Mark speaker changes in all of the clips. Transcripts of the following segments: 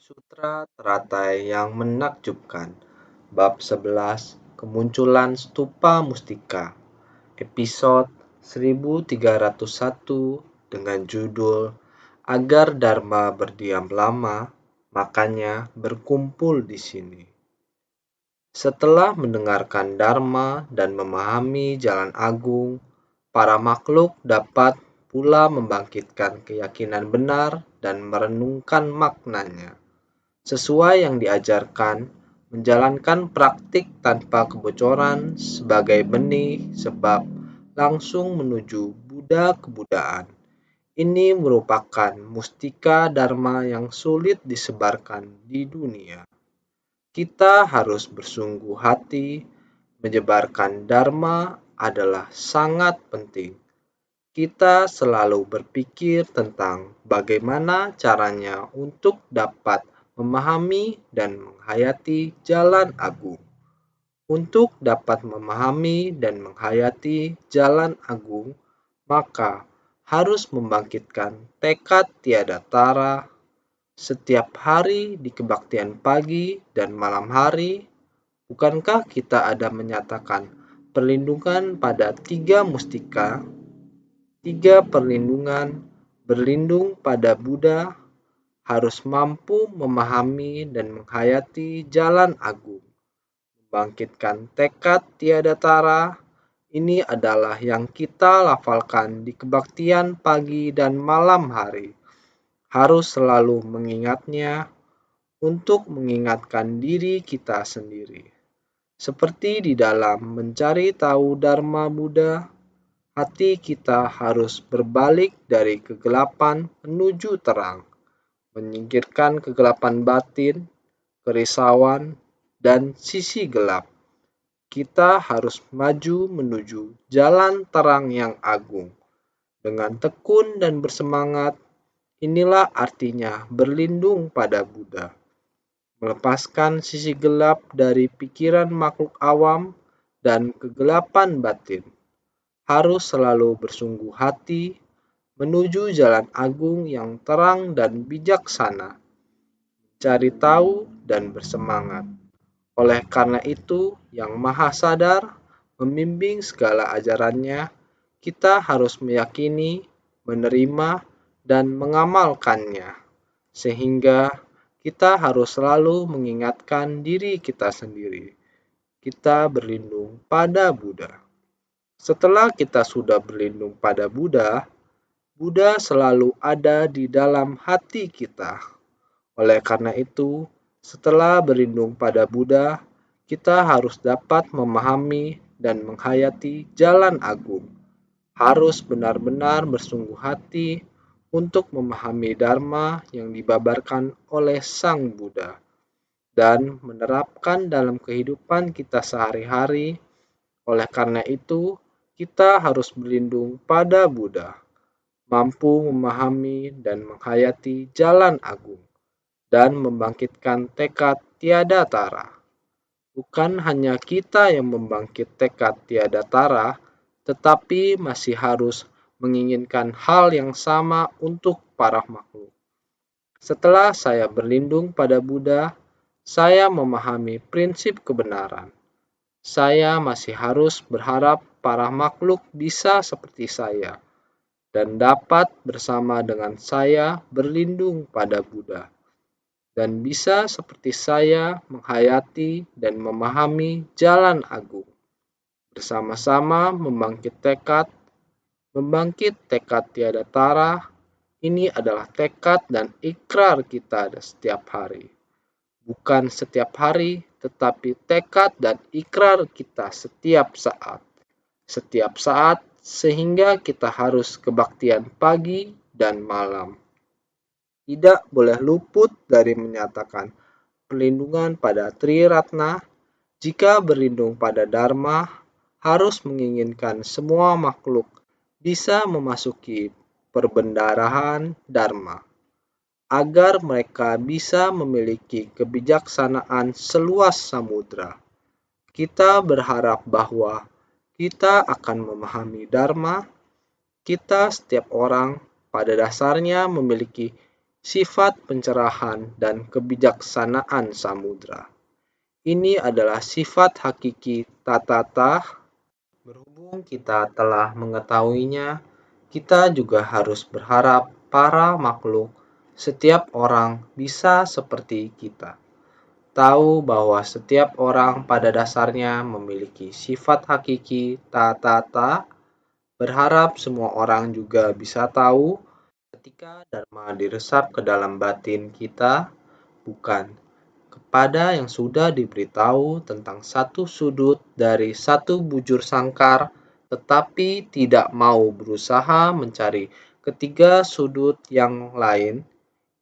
Speaker 1: Sutra teratai yang menakjubkan. Bab 11, Kemunculan Stupa Mustika. Episode 1301 dengan judul Agar Dharma Berdiam Lama, makanya berkumpul di sini. Setelah mendengarkan Dharma dan memahami jalan agung, para makhluk dapat pula membangkitkan keyakinan benar dan merenungkan maknanya. Sesuai yang diajarkan, menjalankan praktik tanpa kebocoran sebagai benih sebab langsung menuju Buddha kebudaan. Ini merupakan mustika dharma yang sulit disebarkan di dunia. Kita harus bersungguh hati, menyebarkan dharma adalah sangat penting. Kita selalu berpikir tentang bagaimana caranya untuk dapat memahami dan menghayati jalan agung. Untuk dapat memahami dan menghayati jalan agung, maka harus membangkitkan tekad tiada tara setiap hari di kebaktian pagi dan malam hari. Bukankah kita ada menyatakan perlindungan pada tiga mustika? Tiga perlindungan, berlindung pada Buddha, harus mampu memahami dan menghayati jalan agung, membangkitkan tekad tiada tara. Ini adalah yang kita lafalkan di kebaktian pagi dan malam hari. Harus selalu mengingatnya untuk mengingatkan diri kita sendiri. Seperti di dalam mencari tahu Dharma Buddha, hati kita harus berbalik dari kegelapan menuju terang, menyingkirkan kegelapan batin, kerisauan, dan sisi gelap. Kita harus maju menuju jalan terang yang agung. Dengan tekun dan bersemangat, inilah artinya berlindung pada Buddha. Melepaskan sisi gelap dari pikiran makhluk awam dan kegelapan batin. Harus selalu bersungguh hati menuju jalan agung yang terang dan bijaksana, cari tahu dan bersemangat. Oleh karena itu, Yang Maha Sadar membimbing segala ajarannya, kita harus meyakini, menerima, dan mengamalkannya. Sehingga kita harus selalu mengingatkan diri kita sendiri. Kita berlindung pada Buddha. Setelah kita sudah berlindung pada Buddha, Buddha selalu ada di dalam hati kita. Oleh karena itu, setelah berlindung pada Buddha, kita harus dapat memahami dan menghayati jalan agung. Harus benar-benar bersungguh hati untuk memahami Dharma yang dibabarkan oleh Sang Buddha dan menerapkan dalam kehidupan kita sehari-hari. Oleh karena itu, kita harus berlindung pada Buddha, mampu memahami dan menghayati jalan agung, dan membangkitkan tekad tiada tara. Bukan hanya kita yang membangkit tekad tiada tara, tetapi masih harus menginginkan hal yang sama untuk para makhluk. Setelah saya berlindung pada Buddha, saya memahami prinsip kebenaran. Saya masih harus berharap para makhluk bisa seperti saya dan dapat bersama dengan saya berlindung pada Buddha dan bisa seperti saya menghayati dan memahami jalan agung. Bersama-sama membangkit tekad tiada tara. Ini adalah tekad dan ikrar kita setiap hari. Bukan setiap hari, tetapi tekad dan ikrar kita setiap saat. Setiap saat, sehingga kita harus kebaktian pagi dan malam. Tidak boleh luput dari menyatakan perlindungan pada Tri Ratna. Jika berlindung pada Dharma, harus menginginkan semua makhluk bisa memasuki perbendarahan Dharma, agar mereka bisa memiliki kebijaksanaan seluas samudra. Kita berharap bahwa kita akan memahami Dharma. Kita setiap orang pada dasarnya memiliki sifat pencerahan dan kebijaksanaan samudra. Ini adalah sifat hakiki tatata. Berhubung kita telah mengetahuinya, kita juga harus berharap para makhluk, setiap orang bisa seperti kita. Tahu bahwa setiap orang pada dasarnya memiliki sifat hakiki tatata. Berharap semua orang juga bisa tahu ketika Dharma diresap ke dalam batin kita, bukan kepada yang sudah diberitahu tentang satu sudut dari satu bujur sangkar, tetapi tidak mau berusaha mencari ketiga sudut yang lain.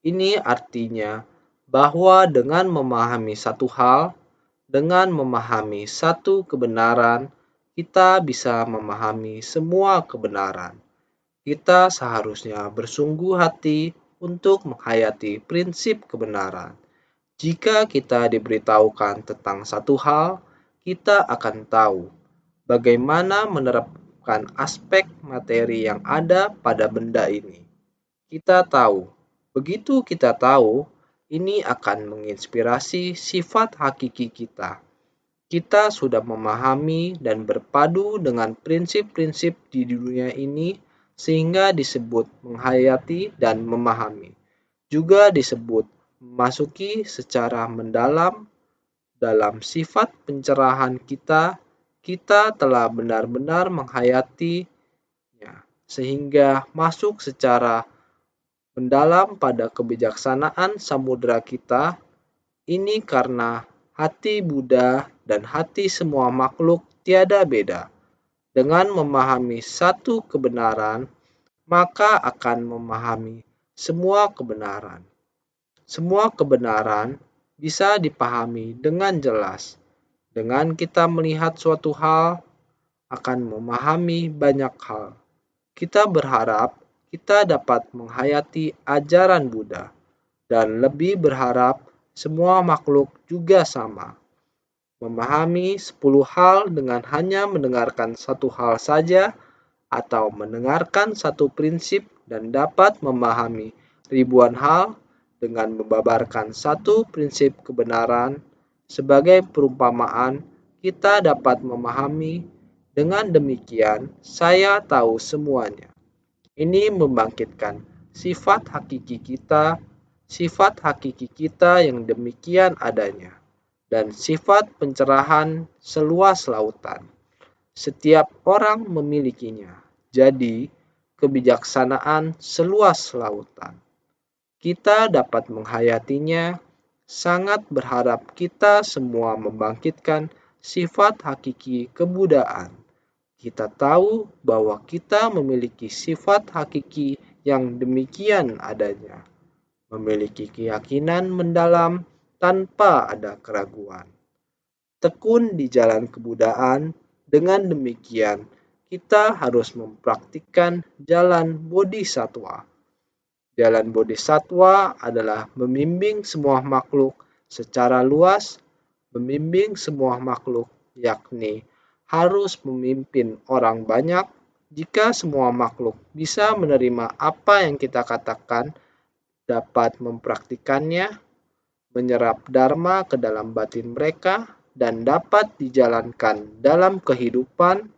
Speaker 1: Ini artinya bahwa dengan memahami satu hal, dengan memahami satu kebenaran, kita bisa memahami semua kebenaran. Kita seharusnya bersungguh hati untuk menghayati prinsip kebenaran. Jika kita diberitahukan tentang satu hal, kita akan tahu bagaimana menerapkan aspek materi yang ada pada benda ini. Kita tahu, begitu kita tahu, ini akan menginspirasi sifat hakiki kita. Kita sudah memahami dan berpadu dengan prinsip-prinsip di dunia ini sehingga disebut menghayati dan memahami. Juga disebut memasuki secara mendalam dalam sifat pencerahan kita. Kita telah benar-benar menghayatinya sehingga masuk secara mendalam pada kebijaksanaan samudra kita. Ini karena hati Buddha dan hati semua makhluk tiada beda. Dengan memahami satu kebenaran, maka akan memahami semua kebenaran. Semua kebenaran bisa dipahami dengan jelas. Dengan kita melihat suatu hal, akan memahami banyak hal. Kita berharap kita dapat menghayati ajaran Buddha dan lebih berharap semua makhluk juga sama. Memahami 10 hal dengan hanya mendengarkan satu hal saja atau mendengarkan satu prinsip dan dapat memahami ribuan hal dengan membabarkan satu prinsip kebenaran. Sebagai perumpamaan, kita dapat memahami dengan demikian saya tahu semuanya. Ini membangkitkan sifat hakiki kita yang demikian adanya, dan sifat pencerahan seluas lautan. Setiap orang memilikinya, jadi kebijaksanaan seluas lautan. Kita dapat menghayatinya, sangat berharap kita semua membangkitkan sifat hakiki kebudaan. Kita tahu bahwa kita memiliki sifat hakiki yang demikian adanya, memiliki keyakinan mendalam tanpa ada keraguan. Tekun di jalan kebudaan, dengan demikian kita harus mempraktikkan jalan bodhisattva. Jalan bodhisattva adalah membimbing semua makhluk secara luas, membimbing semua makhluk, yakni harus memimpin orang banyak. Jika semua makhluk bisa menerima apa yang kita katakan, dapat mempraktikannya, menyerap dharma ke dalam batin mereka, dan dapat dijalankan dalam kehidupan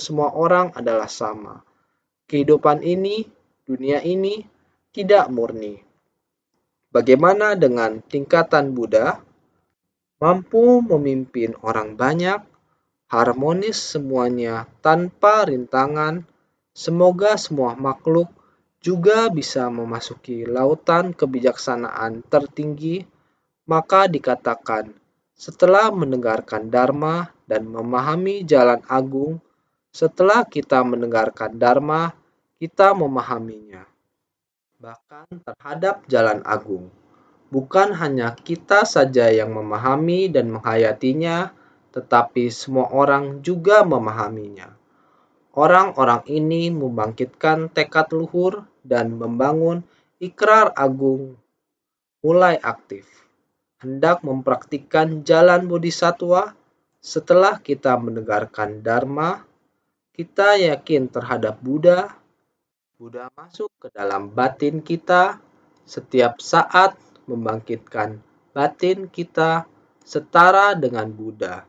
Speaker 1: semua orang adalah sama. Kehidupan ini, dunia ini, tidak murni. Bagaimana dengan tingkatan Buddha? Mampu memimpin orang banyak, harmonis semuanya tanpa rintangan. Semoga semua makhluk juga bisa memasuki lautan kebijaksanaan tertinggi. Maka dikatakan, setelah mendengarkan Dharma dan memahami jalan agung, setelah kita mendengarkan Dharma, kita memahaminya. Bahkan terhadap jalan agung. Bukan hanya kita saja yang memahami dan menghayatinya, tetapi semua orang juga memahaminya. Orang-orang ini membangkitkan tekad luhur dan membangun ikrar agung mulai aktif. Hendak mempraktikkan jalan bodhisattva. Setelah kita mendengarkan Dharma, kita yakin terhadap Buddha. Buddha masuk ke dalam batin kita. setiap saat membangkitkan batin kita setara dengan Buddha.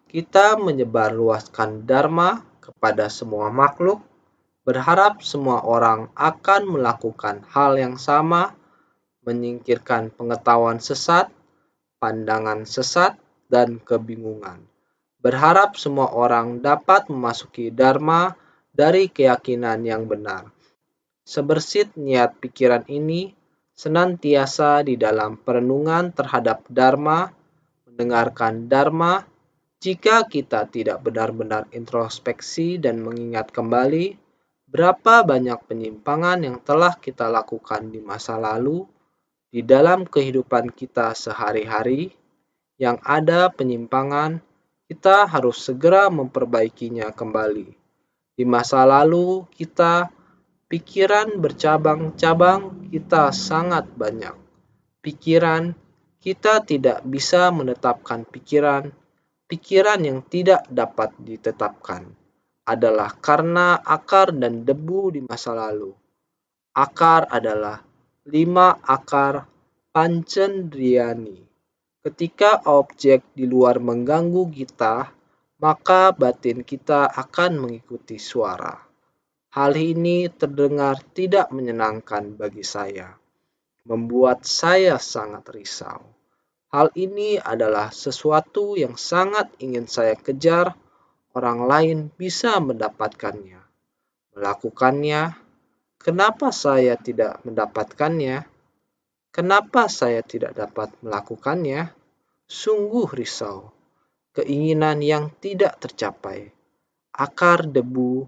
Speaker 1: Kita menyebarluaskan Dharma kepada semua makhluk, berharap semua orang akan melakukan hal yang sama, menyingkirkan pengetahuan sesat, pandangan sesat, dan kebingungan. Berharap semua orang dapat memasuki Dharma dari keyakinan yang benar. Sebersit niat pikiran ini senantiasa di dalam perenungan terhadap Dharma, mendengarkan Dharma. Jika kita tidak benar-benar introspeksi dan mengingat kembali berapa banyak penyimpangan yang telah kita lakukan di masa lalu, di dalam kehidupan kita sehari-hari, yang ada penyimpangan, kita harus segera memperbaikinya kembali. Di masa lalu kita, pikiran bercabang-cabang kita sangat banyak. Pikiran, kita tidak bisa menetapkan pikiran yang tidak dapat ditetapkan adalah karena akar dan debu di masa lalu. Akar adalah 5 akar pancendriyani. Ketika objek di luar mengganggu kita, maka batin kita akan mengikuti suara. Hal ini terdengar tidak menyenangkan bagi saya, membuat saya sangat risau. Hal ini adalah sesuatu yang sangat ingin saya kejar, orang lain bisa mendapatkannya, melakukannya. Kenapa saya tidak mendapatkannya? Kenapa saya tidak dapat melakukannya? Sungguh risau, keinginan yang tidak tercapai, akar debu,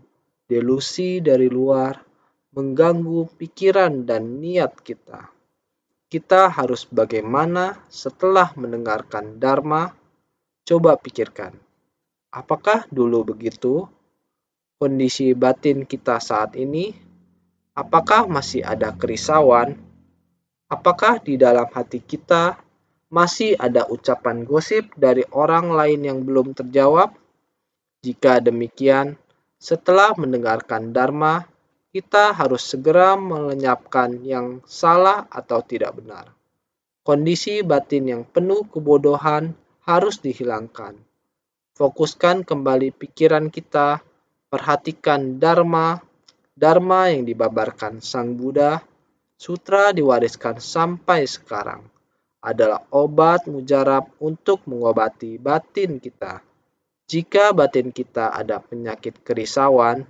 Speaker 1: delusi dari luar, mengganggu pikiran dan niat kita. Kita harus bagaimana setelah mendengarkan Dharma? Coba pikirkan, apakah dulu begitu? Kondisi batin kita saat ini? Apakah masih ada kerisauan? Apakah di dalam hati kita masih ada ucapan gosip dari orang lain yang belum terjawab? Jika demikian, setelah mendengarkan Dharma, kita harus segera melenyapkan yang salah atau tidak benar. Kondisi batin yang penuh kebodohan harus dihilangkan. Fokuskan kembali pikiran kita, perhatikan Dharma yang dibabarkan Sang Buddha, sutra diwariskan sampai sekarang, adalah obat mujarab untuk mengobati batin kita. Jika batin kita ada penyakit kerisauan,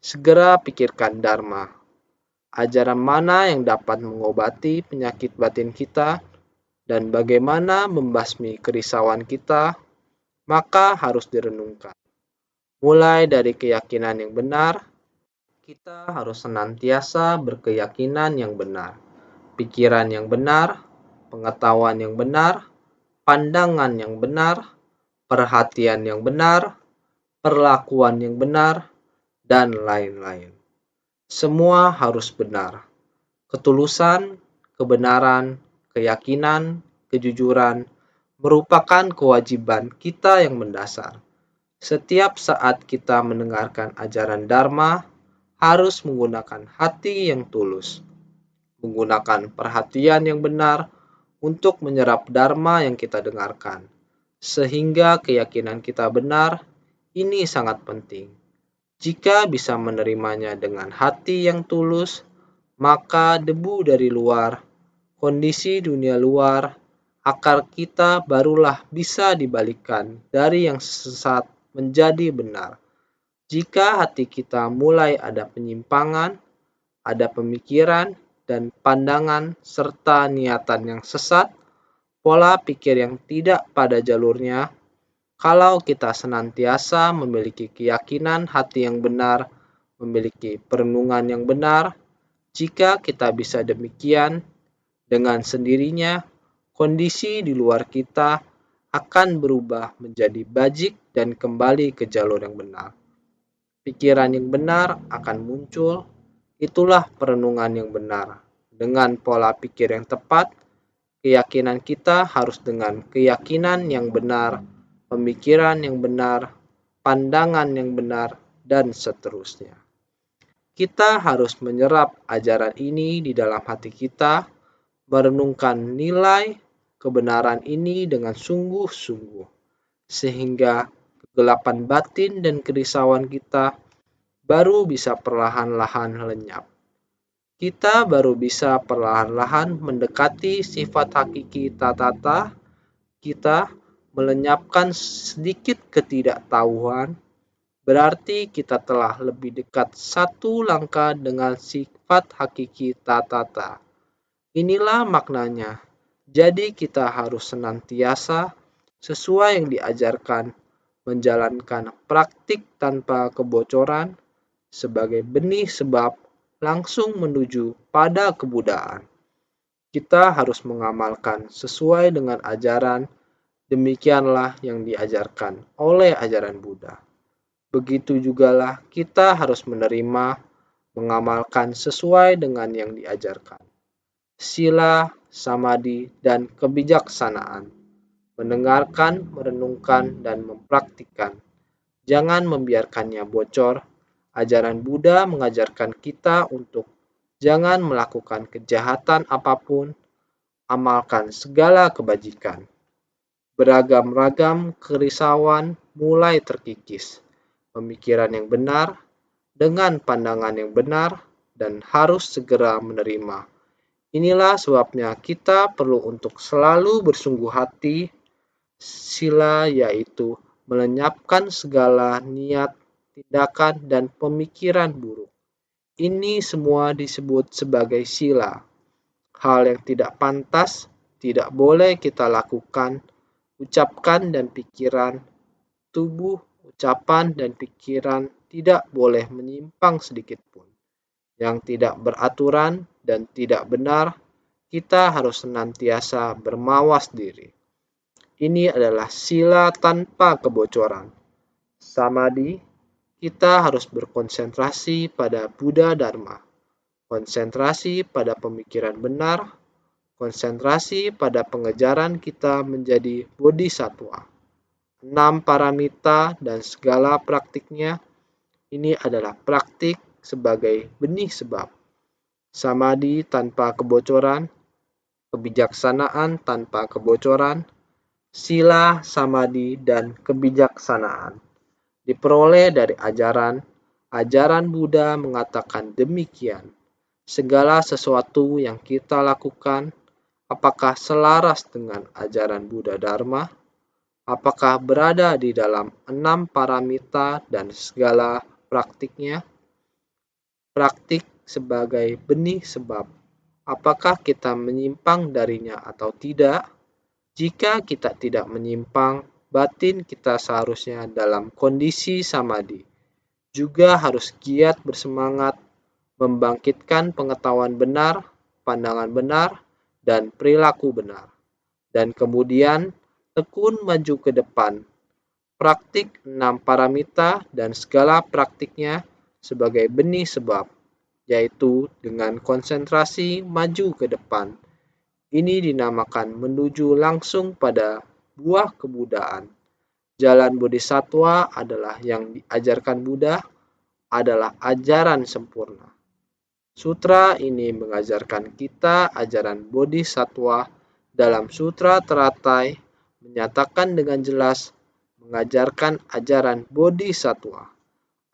Speaker 1: segera pikirkan Dharma. Ajaran mana yang dapat mengobati penyakit batin kita dan bagaimana membasmi kerisauan kita, maka harus direnungkan. Mulai dari keyakinan yang benar, kita harus senantiasa berkeyakinan yang benar, pikiran yang benar, pengetahuan yang benar, pandangan yang benar, perhatian yang benar, perlakuan yang benar, dan lain-lain. Semua harus benar. Ketulusan, kebenaran, keyakinan, kejujuran merupakan kewajiban kita yang mendasar. Setiap saat kita mendengarkan ajaran Dharma, harus menggunakan hati yang tulus, menggunakan perhatian yang benar untuk menyerap Dharma yang kita dengarkan, sehingga keyakinan kita benar. Ini sangat penting. Jika bisa menerimanya dengan hati yang tulus, maka debu dari luar, kondisi dunia luar, akar kita barulah bisa dibalikkan dari yang sesat menjadi benar. Jika hati kita mulai ada penyimpangan, ada pemikiran dan pandangan serta niatan yang sesat, pola pikir yang tidak pada jalurnya, kalau kita senantiasa memiliki keyakinan hati yang benar, memiliki perenungan yang benar, jika kita bisa demikian, dengan sendirinya kondisi di luar kita akan berubah menjadi bajik dan kembali ke jalur yang benar. Pikiran yang benar akan muncul, itulah perenungan yang benar. Dengan pola pikir yang tepat, keyakinan kita harus dengan keyakinan yang benar, pemikiran yang benar, pandangan yang benar, dan seterusnya. Kita harus menyerap ajaran ini di dalam hati kita, merenungkan nilai kebenaran ini dengan sungguh-sungguh, sehingga kegelapan batin dan kerisauan kita baru bisa perlahan-lahan lenyap. Kita baru bisa perlahan-lahan mendekati sifat hakiki tatata kita, melenyapkan sedikit ketidaktahuan, berarti kita telah lebih dekat satu langkah dengan sifat hakiki tatata. Inilah maknanya. Jadi kita harus senantiasa sesuai yang diajarkan, menjalankan praktik tanpa kebocoran sebagai benih sebab langsung menuju pada kebudaan. Kita harus mengamalkan sesuai dengan ajaran, demikianlah yang diajarkan oleh ajaran Buddha. Begitu jugalah kita harus menerima, mengamalkan sesuai dengan yang diajarkan. Sila, samadhi, dan kebijaksanaan. Mendengarkan, merenungkan, dan mempraktikkan. Jangan membiarkannya bocor. Ajaran Buddha mengajarkan kita untuk jangan melakukan kejahatan apapun, amalkan segala kebajikan. Beragam-ragam kerisauan mulai terkikis. Pemikiran yang benar, dengan pandangan yang benar, dan harus segera menerima. Inilah sebabnya kita perlu untuk selalu bersungguh hati. Sila yaitu melenyapkan segala niat, tindakan, dan pemikiran buruk. Ini semua disebut sebagai sila. Hal yang tidak pantas, tidak boleh kita lakukan, ucapkan dan pikiran, tubuh, ucapan, dan pikiran tidak boleh menyimpang sedikit pun. Yang tidak beraturan dan tidak benar, kita harus senantiasa bermawas diri. Ini adalah sila tanpa kebocoran. Samadhi, kita harus berkonsentrasi pada Buddha Dharma, konsentrasi pada pemikiran benar, konsentrasi pada pengejaran kita menjadi bodhisattva. 6 paramita dan segala praktiknya, ini adalah praktik sebagai benih sebab. Samadhi tanpa kebocoran, kebijaksanaan tanpa kebocoran, sila, samadhi, dan kebijaksanaan. Diperoleh dari ajaran Buddha mengatakan demikian. Segala sesuatu yang kita lakukan, apakah selaras dengan ajaran Buddha Dharma? Apakah berada di dalam 6 paramita dan segala praktiknya? Praktik sebagai benih sebab. Apakah kita menyimpang darinya atau tidak? Jika kita tidak menyimpang, batin kita seharusnya dalam kondisi samadhi. Juga harus giat bersemangat, membangkitkan pengetahuan benar, pandangan benar, dan perilaku benar. Dan kemudian tekun maju ke depan. Praktik 6 paramita dan segala praktiknya sebagai benih sebab, yaitu dengan konsentrasi maju ke depan. Ini dinamakan menuju langsung pada buah kebudaan. Jalan bodhisattva adalah yang diajarkan Buddha, adalah ajaran sempurna. Sutra ini mengajarkan kita ajaran bodhisattva. Dalam sutra teratai menyatakan dengan jelas mengajarkan ajaran bodhisattva.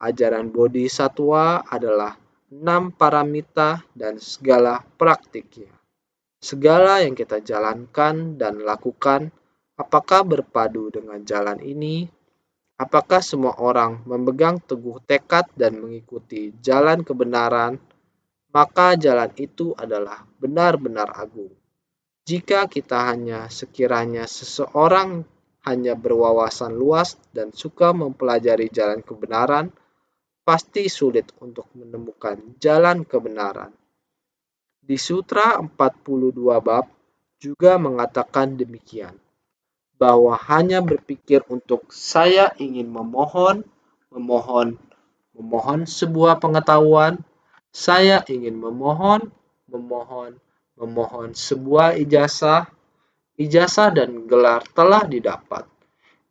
Speaker 1: Ajaran bodhisattva adalah 6 paramita dan segala praktiknya. Segala yang kita jalankan dan lakukan, apakah berpadu dengan jalan ini? Apakah semua orang memegang teguh tekad dan mengikuti jalan kebenaran? Maka jalan itu adalah benar-benar agung. Jika kita hanya sekiranya seseorang hanya berwawasan luas dan suka mempelajari jalan kebenaran, pasti sulit untuk menemukan jalan kebenaran. Di Sutra 42 bab juga mengatakan demikian, bahwa hanya berpikir untuk saya ingin memohon sebuah pengetahuan, saya ingin memohon sebuah ijazah dan gelar telah didapat.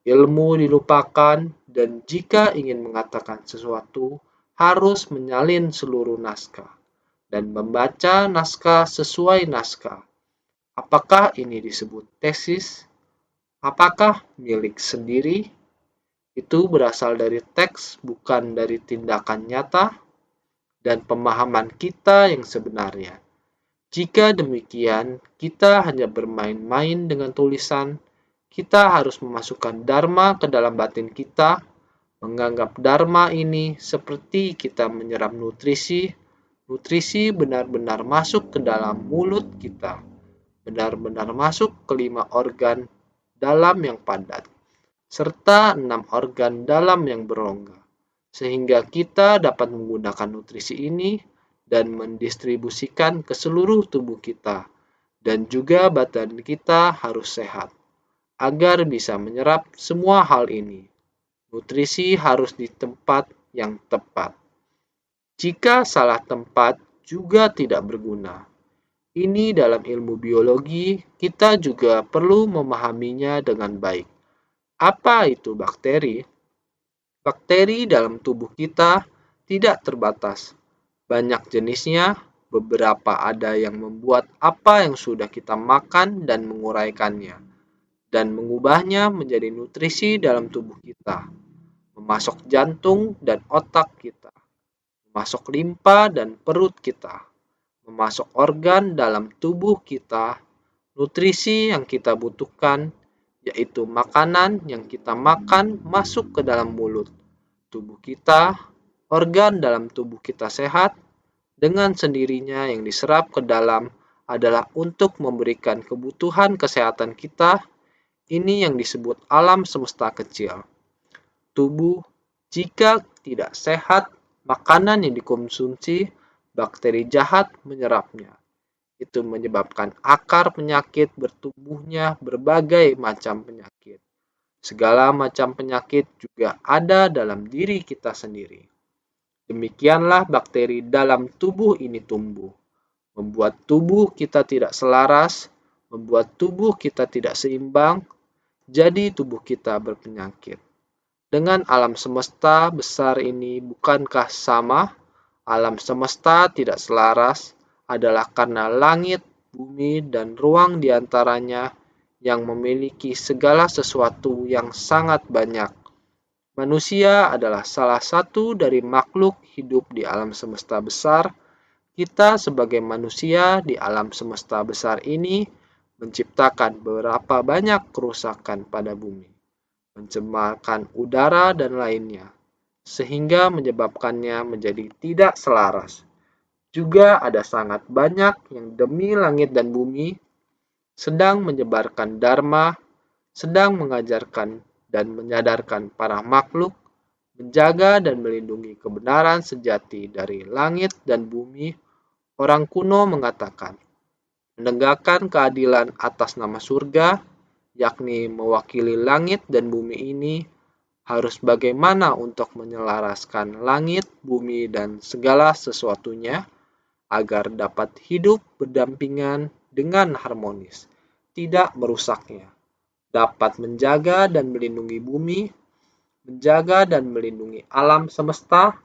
Speaker 1: Ilmu dilupakan, dan jika ingin mengatakan sesuatu, harus menyalin seluruh naskah dan membaca naskah sesuai naskah. Apakah ini disebut tesis? Apakah milik sendiri? Itu berasal dari teks, bukan dari tindakan nyata dan pemahaman kita yang sebenarnya. Jika demikian, kita hanya bermain-main dengan tulisan. Kita harus memasukkan dharma ke dalam batin kita, menganggap dharma ini seperti kita menyerap nutrisi. Nutrisi benar-benar masuk ke dalam mulut kita, benar-benar masuk ke 5 organ dalam yang padat, serta 6 organ dalam yang berongga, sehingga kita dapat menggunakan nutrisi ini dan mendistribusikan ke seluruh tubuh kita, dan juga badan kita harus sehat agar bisa menyerap semua hal ini. Nutrisi harus di tempat yang tepat. Jika salah tempat juga tidak berguna. Ini dalam ilmu biologi, kita juga perlu memahaminya dengan baik. Apa itu bakteri? Bakteri dalam tubuh kita tidak terbatas. Banyak jenisnya, beberapa ada yang membuat apa yang sudah kita makan dan menguraikannya, dan mengubahnya menjadi nutrisi dalam tubuh kita, memasok jantung dan otak kita, memasok limpa dan perut kita, memasok organ dalam tubuh kita, nutrisi yang kita butuhkan, yaitu makanan yang kita makan masuk ke dalam mulut tubuh kita, organ dalam tubuh kita sehat, dengan sendirinya yang diserap ke dalam adalah untuk memberikan kebutuhan kesehatan kita. Ini yang disebut alam semesta kecil. Tubuh, jika tidak sehat, makanan yang dikonsumsi, bakteri jahat menyerapnya. Itu menyebabkan akar penyakit bertumbuhnya berbagai macam penyakit. Segala macam penyakit juga ada dalam diri kita sendiri. Demikianlah bakteri dalam tubuh ini tumbuh, membuat tubuh kita tidak selaras, membuat tubuh kita tidak seimbang, jadi tubuh kita berpenyakit. Dengan alam semesta besar ini bukankah sama? Alam semesta tidak selaras adalah karena langit, bumi, dan ruang di antaranya yang memiliki segala sesuatu yang sangat banyak. Manusia adalah salah satu dari makhluk hidup di alam semesta besar. Kita sebagai manusia di alam semesta besar ini menciptakan beberapa banyak kerusakan pada bumi, mencemarkan udara dan lainnya, sehingga menyebabkannya menjadi tidak selaras. Juga ada sangat banyak yang demi langit dan bumi sedang menyebarkan dharma, sedang mengajarkan dan menyadarkan para makhluk, menjaga dan melindungi kebenaran sejati dari langit dan bumi. Orang kuno mengatakan, menegakkan keadilan atas nama surga, yakni mewakili langit dan bumi ini, harus bagaimana untuk menyelaraskan langit, bumi, dan segala sesuatunya, agar dapat hidup berdampingan dengan harmonis, tidak merusaknya, dapat menjaga dan melindungi bumi, menjaga dan melindungi alam semesta,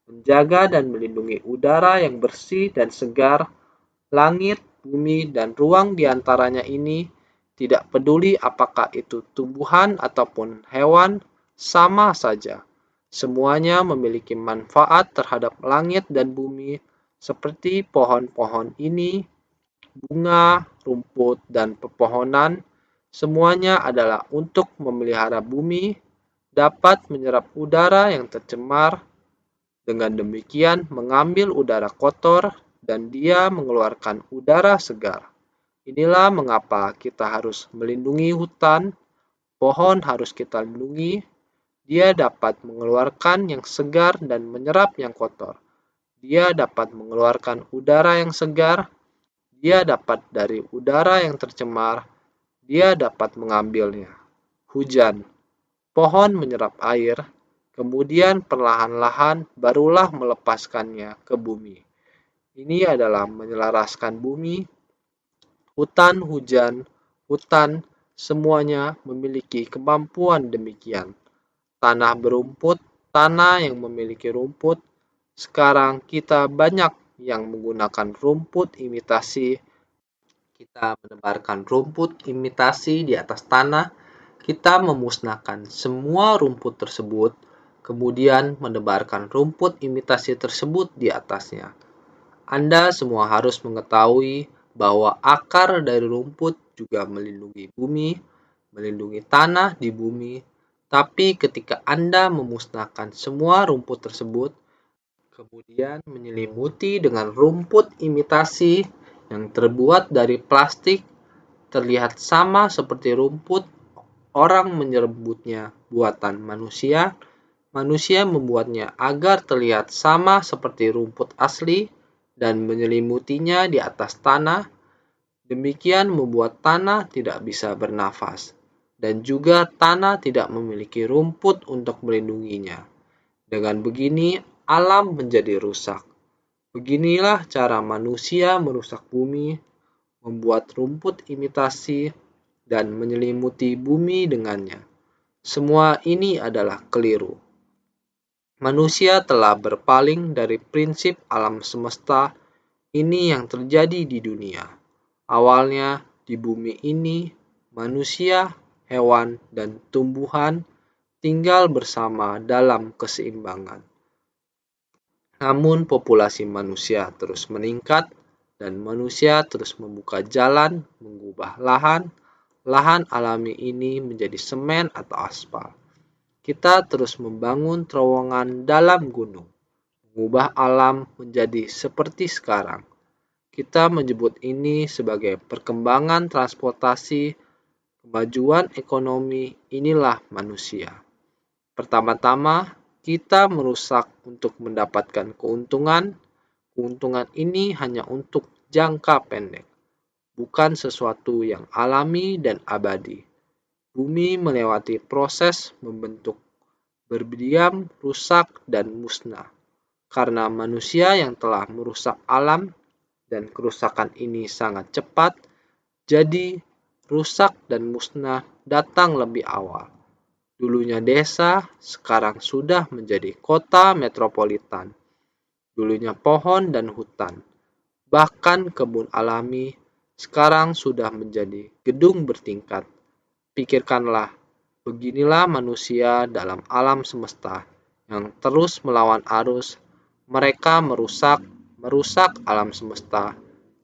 Speaker 1: menjaga dan melindungi udara yang bersih dan segar, langit, bumi, dan ruang di antaranya ini, tidak peduli apakah itu tumbuhan ataupun hewan, sama saja. Semuanya memiliki manfaat terhadap langit dan bumi, seperti pohon-pohon ini, bunga, rumput, dan pepohonan. Semuanya adalah untuk memelihara bumi, dapat menyerap udara yang tercemar, dengan demikian mengambil udara kotor, dan dia mengeluarkan udara segar. Inilah mengapa kita harus melindungi hutan, pohon harus kita lindungi, dia dapat mengeluarkan yang segar dan menyerap yang kotor. Dia dapat mengeluarkan udara yang segar, dia dapat dari udara yang tercemar, dia dapat mengambilnya. Hujan, pohon menyerap air, kemudian perlahan-lahan barulah melepaskannya ke bumi. Ini adalah menyelaraskan bumi, hutan, hujan, hutan, semuanya memiliki kemampuan demikian. Tanah berumput, tanah yang memiliki rumput. Sekarang kita banyak yang menggunakan rumput imitasi Kita menebarkan rumput imitasi di atas tanah, kita memusnahkan semua rumput tersebut, kemudian menebarkan rumput imitasi tersebut di atasnya. Anda semua harus mengetahui bahwa akar dari rumput juga melindungi bumi, melindungi tanah di bumi, tapi ketika Anda memusnahkan semua rumput tersebut, kemudian menyelimuti dengan rumput imitasi yang terbuat dari plastik, terlihat sama seperti rumput. Orang menyebutnya buatan manusia. Manusia membuatnya agar terlihat sama seperti rumput asli dan menyelimutinya di atas tanah. Demikian membuat tanah tidak bisa bernafas, dan juga tanah tidak memiliki rumput untuk melindunginya. Dengan begini, alam menjadi rusak. Beginilah cara manusia merusak bumi, membuat rumput imitasi, dan menyelimuti bumi dengannya. Semua ini adalah keliru. Manusia telah berpaling dari prinsip alam semesta. Ini yang terjadi di dunia. Awalnya di bumi ini, manusia, hewan, dan tumbuhan tinggal bersama dalam keseimbangan. Namun populasi manusia terus meningkat dan manusia terus membuka jalan mengubah lahan alami ini menjadi semen atau aspal. Kita terus membangun terowongan dalam gunung, mengubah alam menjadi seperti sekarang. Kita menyebut ini sebagai perkembangan transportasi, kemajuan ekonomi. Inilah manusia. Pertama-tama, kita merusak untuk mendapatkan keuntungan. Keuntungan ini hanya untuk jangka pendek, bukan sesuatu yang alami dan abadi. Bumi melewati proses membentuk, berdiam, rusak, dan musnah. Karena manusia yang telah merusak alam, dan kerusakan ini sangat cepat, jadi rusak dan musnah datang lebih awal. Dulunya desa, sekarang sudah menjadi kota metropolitan. Dulunya pohon dan hutan, bahkan kebun alami, sekarang sudah menjadi gedung bertingkat. Pikirkanlah, beginilah manusia dalam alam semesta yang terus melawan arus. Mereka merusak alam semesta.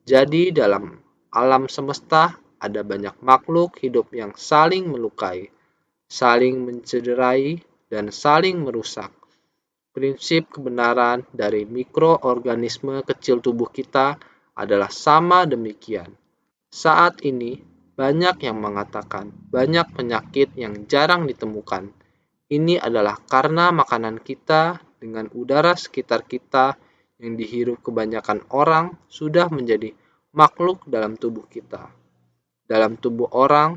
Speaker 1: Jadi dalam alam semesta ada banyak makhluk hidup yang saling melukai, saling mencederai, dan saling merusak. Prinsip kebenaran dari mikroorganisme kecil tubuh kita adalah sama demikian. Saat ini, banyak yang mengatakan banyak penyakit yang jarang ditemukan. Ini adalah karena makanan kita dengan udara sekitar kita yang dihirup kebanyakan orang sudah menjadi makhluk dalam tubuh kita. Dalam tubuh orang,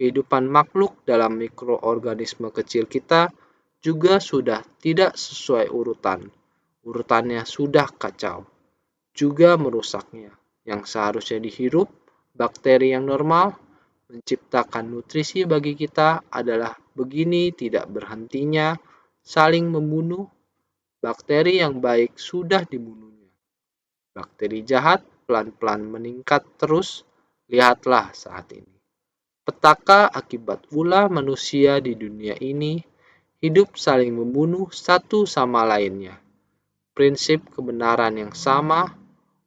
Speaker 1: kehidupan makhluk dalam mikroorganisme kecil kita juga sudah tidak sesuai urutan. Urutannya sudah kacau, juga merusaknya. Yang seharusnya dihirup, bakteri yang normal, menciptakan nutrisi bagi kita adalah begini tidak berhentinya, saling membunuh. Bakteri yang baik sudah dibunuhnya. Bakteri jahat pelan-pelan meningkat terus, lihatlah saat ini. Petaka akibat ulah manusia di dunia ini, hidup saling membunuh satu sama lainnya. Prinsip kebenaran yang sama,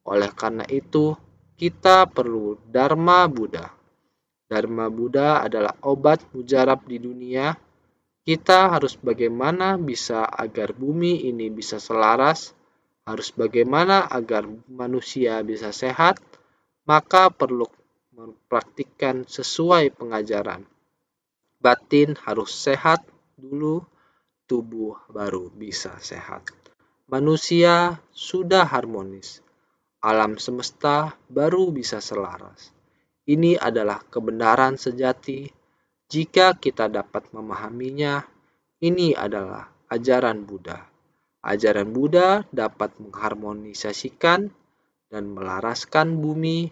Speaker 1: oleh karena itu kita perlu Dharma Buddha. Dharma Buddha adalah obat mujarab di dunia. Kita harus bagaimana bisa agar bumi ini bisa selaras, harus bagaimana agar manusia bisa sehat, maka perlu mempraktikkan sesuai pengajaran. Batin harus sehat dulu, tubuh baru bisa sehat. Manusia sudah harmonis, alam semesta baru bisa selaras. Ini adalah kebenaran sejati. Jika kita dapat memahaminya, ini adalah ajaran Buddha. Ajaran Buddha dapat mengharmonisasikan dan melaraskan bumi.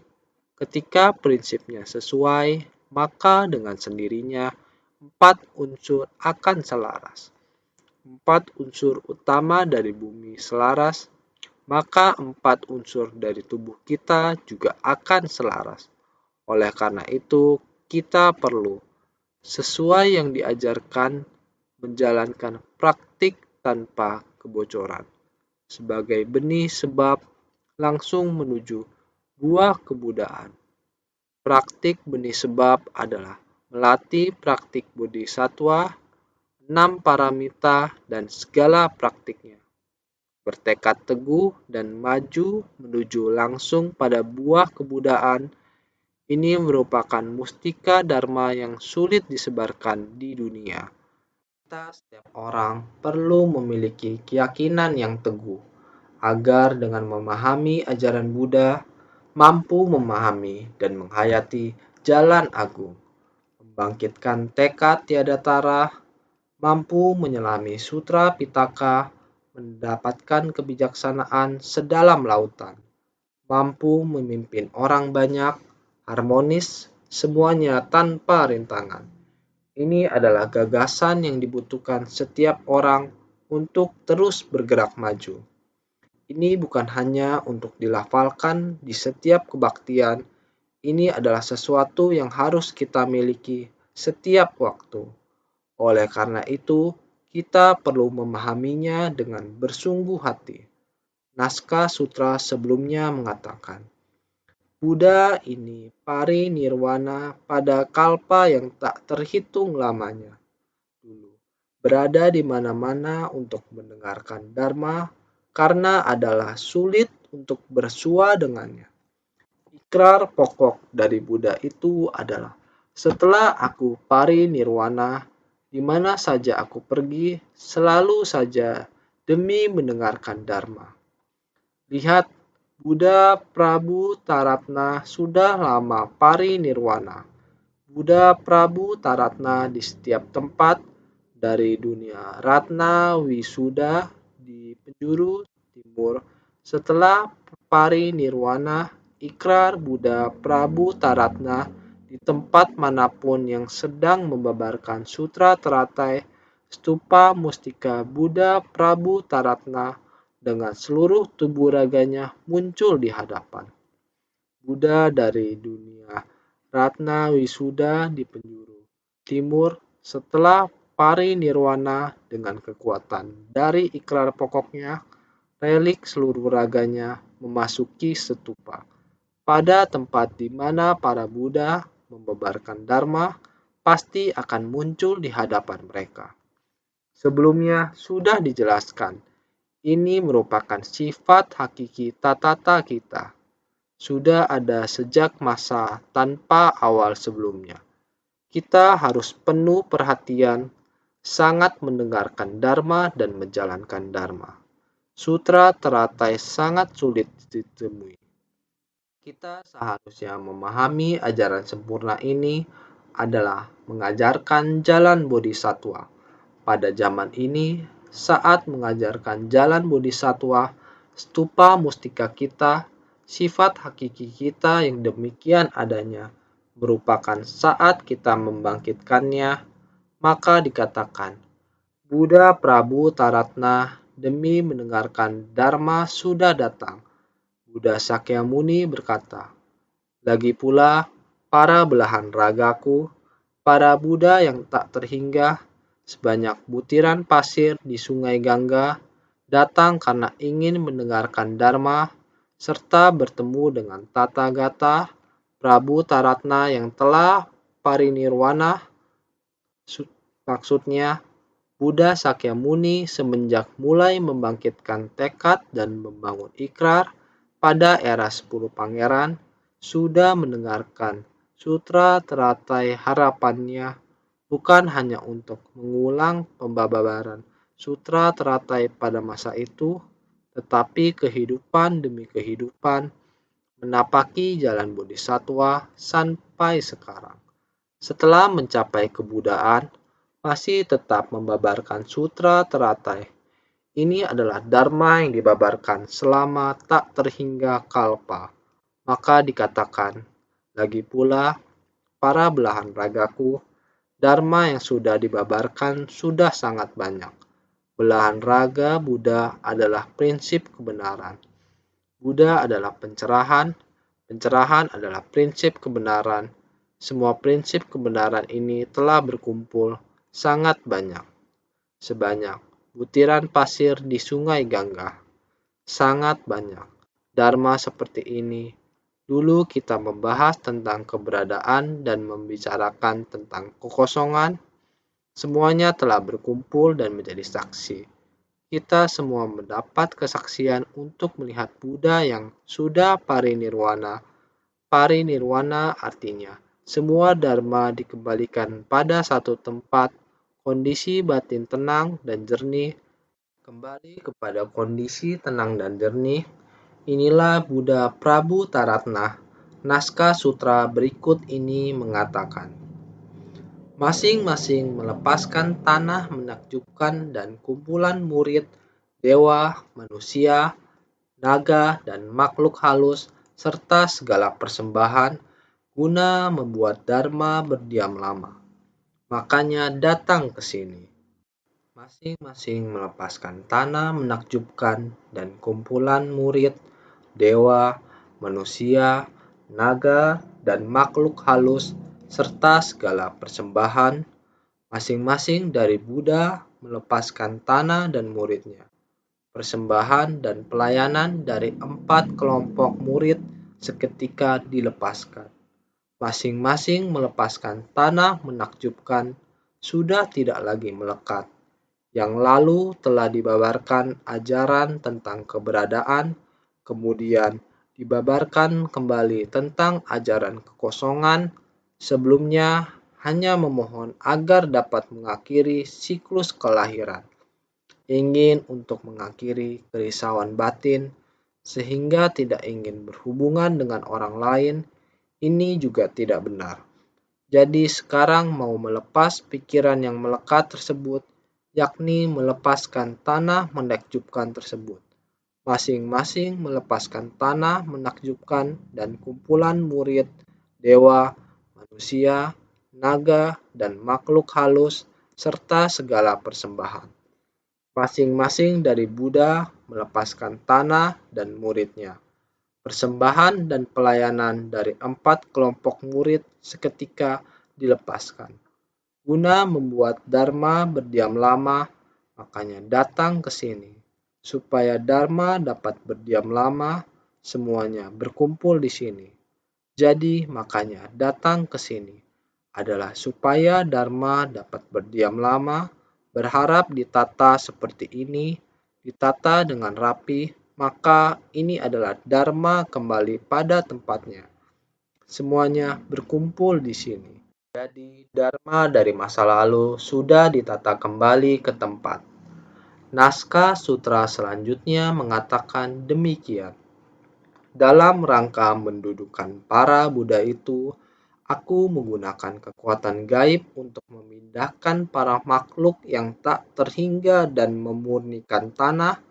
Speaker 1: Ketika prinsipnya sesuai, maka dengan sendirinya 4 unsur akan selaras. 4 unsur utama dari bumi selaras, maka 4 unsur dari tubuh kita juga akan selaras. Oleh karena itu, kita perlu, sesuai yang diajarkan, menjalankan praktik tanpa kebocoran. Sebagai benih sebab langsung menuju buah kebudaan. Praktik benih sebab adalah melatih praktik bodhisatwa, 6 paramita, dan segala praktiknya. Bertekad teguh dan maju menuju langsung pada buah kebudaan. Ini merupakan mustika dharma yang sulit disebarkan di dunia. Kita setiap orang perlu memiliki keyakinan yang teguh agar dengan memahami ajaran Buddha mampu memahami dan menghayati jalan agung, membangkitkan tekad tiada tara, mampu menyelami sutra Pitaka, mendapatkan kebijaksanaan sedalam lautan, mampu memimpin orang banyak, harmonis, semuanya tanpa rintangan. Ini adalah gagasan yang dibutuhkan setiap orang untuk terus bergerak maju. Ini bukan hanya untuk dilafalkan di setiap kebaktian, ini adalah sesuatu yang harus kita miliki setiap waktu. Oleh karena itu, kita perlu memahaminya dengan bersungguh hati. Naskah sutra sebelumnya mengatakan, Buddha ini parinirwana pada kalpa yang tak terhitung lamanya. Dulu, berada di mana-mana untuk mendengarkan Dharma karena adalah sulit untuk bersua dengannya. Ikrar pokok dari Buddha itu adalah, setelah aku parinirwana, di mana saja aku pergi, selalu saja demi mendengarkan Dharma. Lihat, Buddha Prabu Taratna sudah lama parinirwana. Buddha Prabu Taratna di setiap tempat, dari dunia Ratna Wisuda di penjuru timur. Setelah parinirwana, ikrar Buddha Prabu Taratna di tempat manapun yang sedang membabarkan sutra teratai, stupa mustika Buddha Prabu Taratna dengan seluruh tubuh raganya muncul di hadapan Buddha dari dunia Ratna Wisuda di penjuru timur. Setelah parinirwana dengan kekuatan dari ikrar pokoknya, relik seluruh raganya memasuki stupa. Pada tempat di mana para Buddha membabarkan Dharma, pasti akan muncul di hadapan mereka. Sebelumnya sudah dijelaskan, ini merupakan sifat hakiki tatata kita. Sudah ada sejak masa tanpa awal sebelumnya. Kita harus penuh perhatian, sangat mendengarkan Dharma dan menjalankan Dharma. Sutra teratai sangat sulit ditemui. Kita seharusnya memahami ajaran sempurna ini adalah mengajarkan jalan bodhisatwa. Pada zaman ini, saat mengajarkan jalan bodhisatwa, stupa mustika kita, sifat hakiki kita yang demikian adanya, merupakan saat kita membangkitkannya, maka dikatakan, Buddha Prabu Taratna demi mendengarkan Dharma sudah datang. Buddha Sakyamuni berkata, lagi pula, para belahan ragaku, para Buddha yang tak terhingga, sebanyak butiran pasir di sungai Gangga, datang karena ingin mendengarkan Dharma, serta bertemu dengan Tathagata, Prabu Taratna yang telah parinirwana. Maksudnya, Buddha Sakyamuni semenjak mulai membangkitkan tekad dan membangun ikrar pada era 10 pangeran, sudah mendengarkan sutra teratai harapannya bukan hanya untuk mengulang pembabaran sutra teratai pada masa itu, tetapi kehidupan demi kehidupan menapaki jalan bodhisatwa sampai sekarang. Setelah mencapai kebudaan, masih tetap membabarkan sutra teratai. Ini adalah Dharma yang dibabarkan selama tak terhingga kalpa. Maka dikatakan, lagi pula, para belahan ragaku, Dharma yang sudah dibabarkan sudah sangat banyak. Belahan raga Buddha adalah prinsip kebenaran. Buddha adalah pencerahan, Pencerahan adalah prinsip kebenaran. Semua prinsip kebenaran ini telah berkumpul sangat banyak, sebanyak butiran pasir di Sungai Gangga. Sangat banyak. Dharma seperti ini. Dulu kita membahas tentang keberadaan dan membicarakan tentang kekosongan. Semuanya telah berkumpul dan menjadi saksi. Kita semua mendapat kesaksian untuk melihat Buddha yang sudah parinirwana. Parinirwana artinya semua dharma dikembalikan pada satu tempat, kondisi batin tenang dan jernih, kembali kepada kondisi tenang dan jernih. Inilah Buddha Prabu Taratna. Naskah sutra berikut ini mengatakan, masing-masing melepaskan tanah menakjubkan dan kumpulan murid, dewa, manusia, naga, dan makhluk halus, serta segala persembahan, guna membuat Dharma berdiam lama. Makanya datang ke sini. Masing-masing melepaskan tanah menakjubkan dan kumpulan murid, dewa, manusia, naga, dan makhluk halus, serta segala persembahan, masing-masing dari Buddha melepaskan tanah dan muridnya. Persembahan dan pelayanan dari 4 kelompok murid seketika dilepaskan. Masing-masing melepaskan tanah menakjubkan, sudah tidak lagi melekat. Yang lalu telah dibabarkan ajaran tentang keberadaan, kemudian dibabarkan kembali tentang ajaran kekosongan. Sebelumnya hanya memohon agar dapat mengakhiri siklus kelahiran. Ingin untuk mengakhiri kerisauan batin, sehingga tidak ingin berhubungan dengan orang lain, ini juga tidak benar. Jadi sekarang mau melepas pikiran yang melekat tersebut, yakni melepaskan tanah menakjubkan tersebut. Masing-masing melepaskan tanah menakjubkan dan kumpulan murid, dewa, manusia, naga, dan makhluk halus, serta segala persembahan. Masing-masing dari Buddha melepaskan tanah dan muridnya. Persembahan dan pelayanan dari 4 kelompok murid seketika dilepaskan. Guna membuat Dharma berdiam lama, makanya datang ke sini. Supaya Dharma dapat berdiam lama, semuanya berkumpul di sini. Jadi makanya datang ke sini adalah supaya Dharma dapat berdiam lama, berharap ditata seperti ini, ditata dengan rapi, maka ini adalah Dharma kembali pada tempatnya. Semuanya berkumpul di sini. Jadi Dharma dari masa lalu sudah ditata kembali ke tempat. Naskah sutra selanjutnya mengatakan demikian. Dalam rangka mendudukkan para Buddha itu, aku menggunakan kekuatan gaib untuk memindahkan para makhluk yang tak terhingga dan memurnikan tanah.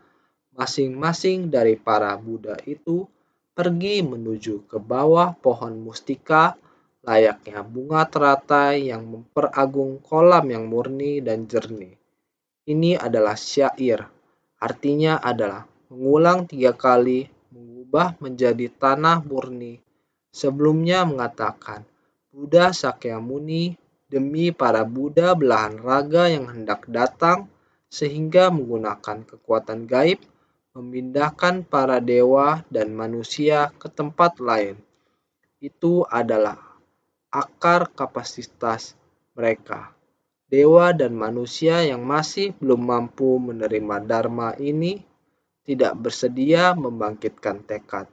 Speaker 1: Masing-masing dari para Buddha itu pergi menuju ke bawah pohon mustika, layaknya bunga teratai yang memperagung kolam yang murni dan jernih. Ini adalah syair, artinya adalah mengulang 3 kali, mengubah menjadi tanah murni. Sebelumnya mengatakan, Buddha Sakyamuni demi para Buddha belahan raga yang hendak datang, sehingga menggunakan kekuatan gaib, memindahkan para dewa dan manusia ke tempat lain. Itu adalah akar kapasitas mereka. Dewa dan manusia yang masih belum mampu menerima Dharma ini tidak bersedia membangkitkan tekad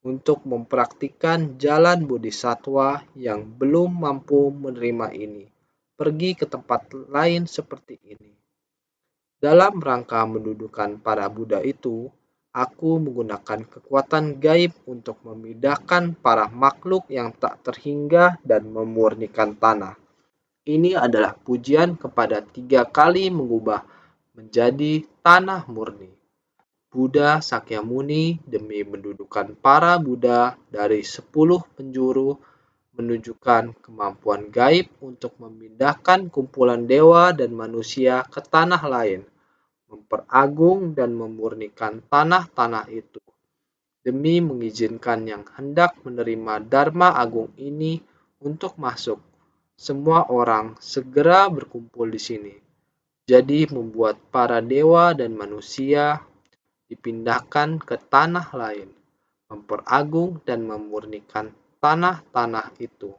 Speaker 1: untuk mempraktikkan jalan bodhisattva yang belum mampu menerima ini. Pergi ke tempat lain seperti ini. Dalam rangka mendudukan para Buddha itu, aku menggunakan kekuatan gaib untuk memindahkan para makhluk yang tak terhingga dan memurnikan tanah. Ini adalah pujian kepada 3 kali mengubah menjadi tanah murni. Buddha Sakyamuni demi mendudukan para Buddha dari 10 penjuru menunjukkan kemampuan gaib untuk memindahkan kumpulan dewa dan manusia ke tanah lain, memperagung dan memurnikan tanah-tanah itu. demi mengizinkan yang hendak menerima Dharma Agung ini untuk masuk. Semua orang segera berkumpul di sini. Jadi membuat para dewa dan manusia dipindahkan ke tanah lain, memperagung dan memurnikan tanah-tanah itu,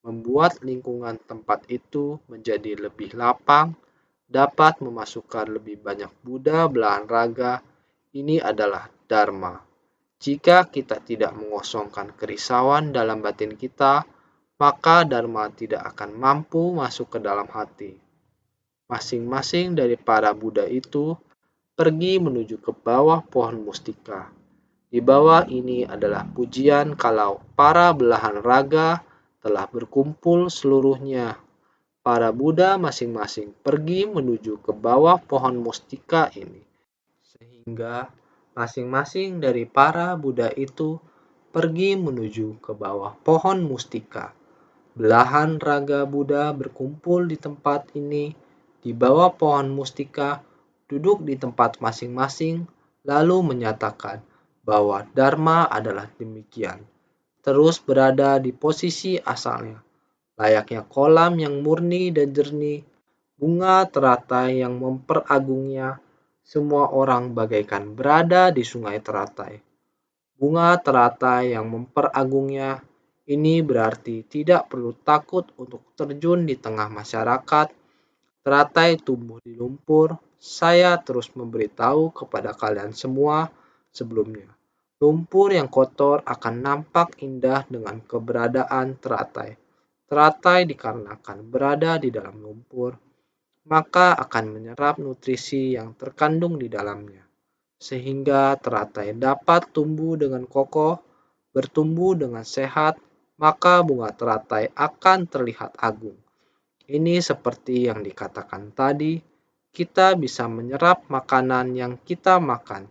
Speaker 1: membuat lingkungan tempat itu menjadi lebih lapang, dapat memasukkan lebih banyak Buddha belahan raga. Ini adalah Dharma. Jika kita tidak mengosongkan kerisauan dalam batin kita, maka Dharma tidak akan mampu masuk ke dalam hati. Masing-masing dari para Buddha itu pergi menuju ke bawah pohon mustika. Di bawah ini adalah pujian kalau para belahan raga telah berkumpul seluruhnya. Para Buddha masing-masing pergi menuju ke bawah pohon mustika ini. Sehingga masing-masing dari para Buddha itu pergi menuju ke bawah pohon mustika. Belahan raga Buddha berkumpul di tempat ini, di bawah pohon mustika, duduk di tempat masing-masing, lalu menyatakan bahwa Dharma adalah demikian. Terus berada di posisi asalnya, layaknya kolam yang murni dan jernih, bunga teratai yang memperagungnya. Semua orang bagaikan berada di sungai teratai. Bunga teratai yang memperagungnya, ini berarti tidak perlu takut untuk terjun di tengah masyarakat. Teratai tumbuh di lumpur. Saya terus memberitahu kepada kalian semua sebelumnya. Lumpur yang kotor akan nampak indah dengan keberadaan teratai. Teratai dikarenakan berada di dalam lumpur, maka akan menyerap nutrisi yang terkandung di dalamnya, sehingga teratai dapat tumbuh dengan kokoh, bertumbuh dengan sehat, maka bunga teratai akan terlihat agung. Ini seperti yang dikatakan tadi, kita bisa menyerap makanan yang kita makan.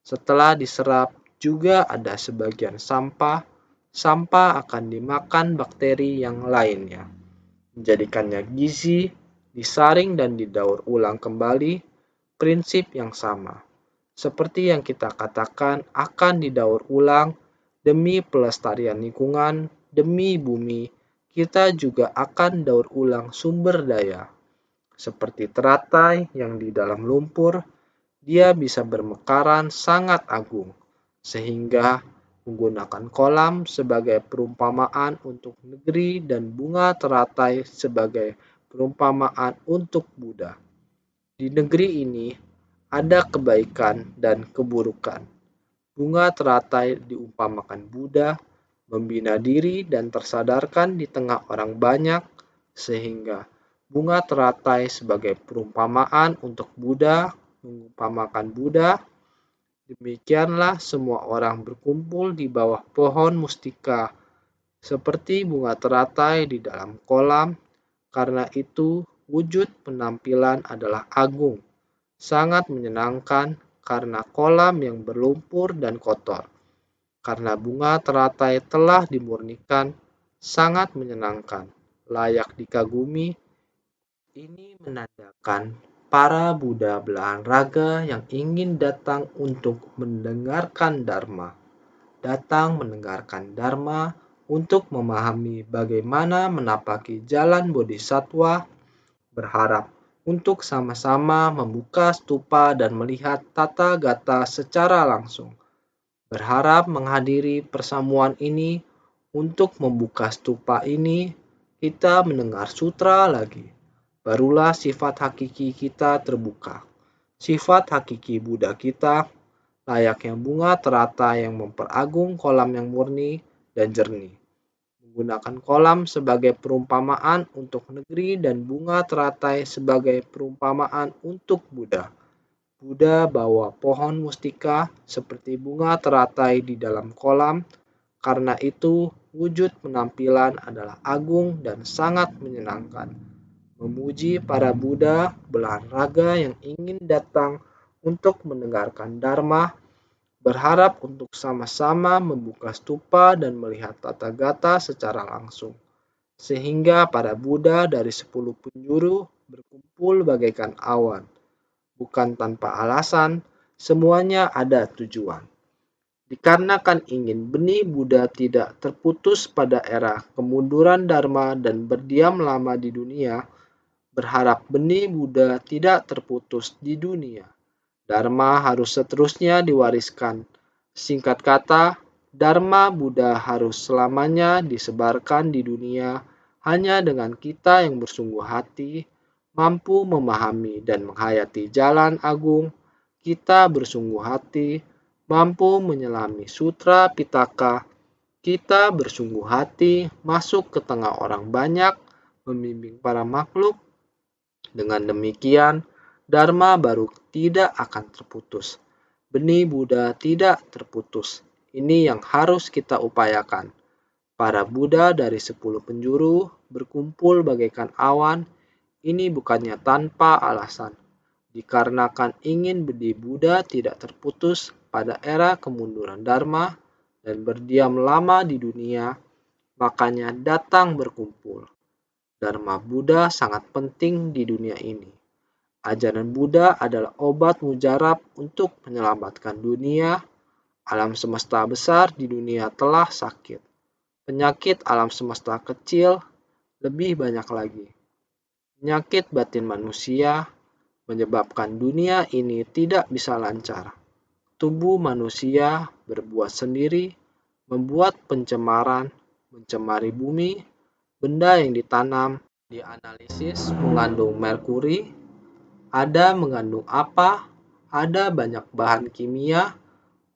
Speaker 1: Setelah diserap, juga ada sebagian sampah. Sampah akan dimakan bakteri yang lainnya, menjadikannya gizi, disaring dan didaur ulang kembali, prinsip yang sama. Seperti yang kita katakan akan didaur ulang demi pelestarian lingkungan, demi bumi, kita juga akan daur ulang sumber daya. Seperti teratai yang di dalam lumpur, dia bisa bermekaran sangat agung, sehingga menggunakan kolam sebagai perumpamaan untuk negeri dan bunga teratai sebagai perumpamaan untuk Buddha. Di negeri ini ada kebaikan dan keburukan. Bunga teratai diumpamakan Buddha, membina diri dan tersadarkan di tengah orang banyak, sehingga bunga teratai sebagai perumpamaan untuk Buddha, mengumpamakan Buddha. Demikianlah semua orang berkumpul di bawah pohon mustika, seperti bunga teratai di dalam kolam. Karena itu, wujud penampilan adalah agung, sangat menyenangkan karena kolam yang berlumpur dan kotor. Karena bunga teratai telah dimurnikan, sangat menyenangkan, layak dikagumi. Ini menandakan para Buddha belahan raga yang ingin datang untuk mendengarkan Dharma. Datang mendengarkan Dharma untuk memahami bagaimana menapaki jalan Bodhisattva, berharap untuk sama-sama membuka stupa dan melihat tata gata secara langsung. Berharap menghadiri persamuan ini. Untuk membuka stupa ini, kita mendengar sutra lagi. Barulah sifat hakiki kita terbuka. Sifat hakiki Buddha kita, layaknya bunga teratai yang memperagung kolam yang murni dan jernih. Menggunakan kolam sebagai perumpamaan untuk negeri dan bunga teratai sebagai perumpamaan untuk Buddha. Buddha bawa pohon mustika seperti bunga teratai di dalam kolam. Karena itu, wujud penampilan adalah agung dan sangat menyenangkan. Memuji para Buddha belahan raga yang ingin datang untuk mendengarkan Dharma, berharap untuk sama-sama membuka stupa dan melihat tata gata secara langsung. Sehingga para Buddha dari 10 penjuru berkumpul bagaikan awan. Bukan tanpa alasan, semuanya ada tujuan. Dikarenakan ingin benih Buddha tidak terputus pada era kemunduran Dharma dan berdiam lama di dunia, berharap benih Buddha tidak terputus di dunia. Dharma harus seterusnya diwariskan. Singkat kata, Dharma Buddha harus selamanya disebarkan di dunia hanya dengan kita yang bersungguh hati, mampu memahami dan menghayati jalan agung. Kita bersungguh hati, mampu menyelami Sutra Pitaka. Kita bersungguh hati masuk ke tengah orang banyak, membimbing para makhluk. Dengan demikian, Dharma baru tidak akan terputus. Benih Buddha tidak terputus. Ini yang harus kita upayakan. Para Buddha dari 10 penjuru berkumpul bagaikan awan. Ini bukannya tanpa alasan. Dikarenakan ingin benih Buddha tidak terputus pada era kemunduran Dharma dan berdiam lama di dunia, makanya datang berkumpul. Dharma Buddha sangat penting di dunia ini. Ajaran Buddha adalah obat mujarab untuk menyelamatkan dunia. Alam semesta besar di dunia telah sakit. Penyakit alam semesta kecil lebih banyak lagi. Penyakit batin manusia menyebabkan dunia ini tidak bisa lancar. Tubuh manusia berbuat sendiri, membuat pencemaran, mencemari bumi. Benda yang ditanam, dianalisis mengandung merkuri, ada mengandung apa, ada banyak bahan kimia,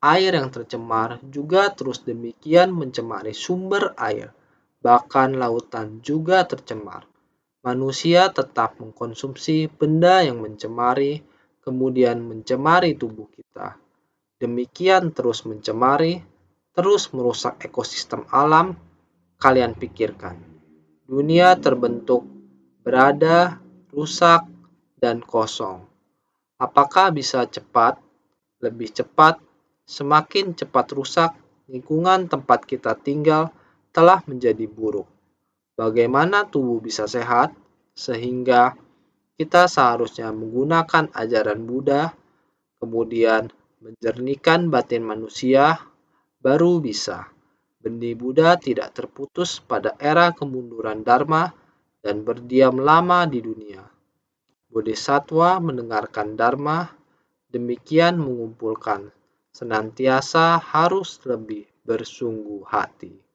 Speaker 1: air yang tercemar juga terus demikian mencemari sumber air, bahkan lautan juga tercemar. Manusia tetap mengkonsumsi benda yang mencemari, kemudian mencemari tubuh kita. Demikian terus mencemari, terus merusak ekosistem alam. Kalian pikirkan. Dunia terbentuk, berada, rusak, dan kosong. Apakah bisa cepat? Lebih cepat, semakin cepat rusak, lingkungan tempat kita tinggal telah menjadi buruk. Bagaimana tubuh bisa sehat? Sehingga kita seharusnya menggunakan ajaran Buddha, kemudian menjernihkan batin manusia, baru bisa. Benih Buddha tidak terputus pada era kemunduran Dharma dan berdiam lama di dunia. Bodhisattva mendengarkan Dharma, demikian mengumpulkan, senantiasa harus lebih bersungguh hati.